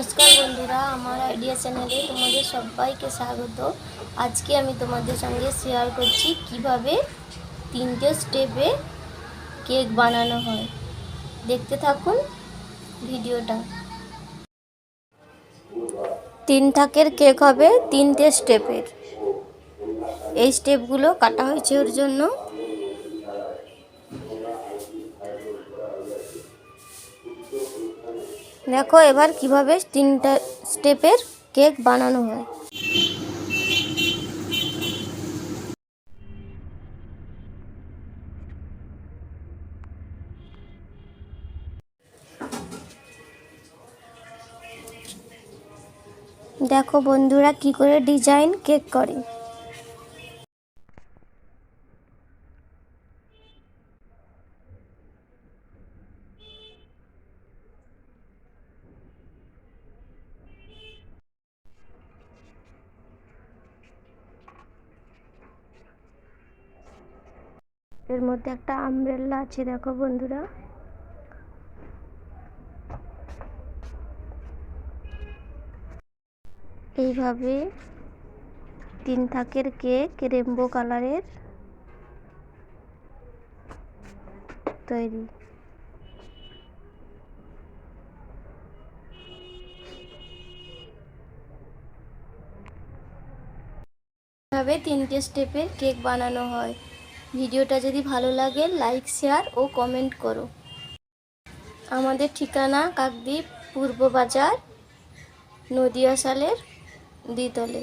নমস্কার বন্ধুরা, আমার আইডিয়া চ্যানেলে তোমাদের সবাইকে স্বাগত। আজকে আমি তোমাদের সঙ্গে শেয়ার করছি কিভাবে 3টে স্টেপে কেক বানানো হয়। দেখতে থাকুন ভিডিওটা। 3 থাকের কেক হবে 3টে স্টেপের। এই স্টেপগুলো কাটা হয়েছে ওর জন্য। দেখো এবার কিভাবে 3টা স্টেপের কেক বানানো হয়। দেখো বন্ধুরা কি করে ডিজাইন কেক করে। এর মধ্যে একটা আমব্রেলা আছে, দেখো বন্ধুরা। এইভাবে 3 থাকের কেক রেনবো কালারের তৈরি। এভাবে 3টে স্টেপের কেক বানানো হয়। ভিডিওটা যদি ভালো লাগে লাইক, শেয়ার ও কমেন্ট করো। আমাদের ঠিকানা কাকদ্বীপ পূর্ব বাজার, নদিয়া সালের দ্বিতলে।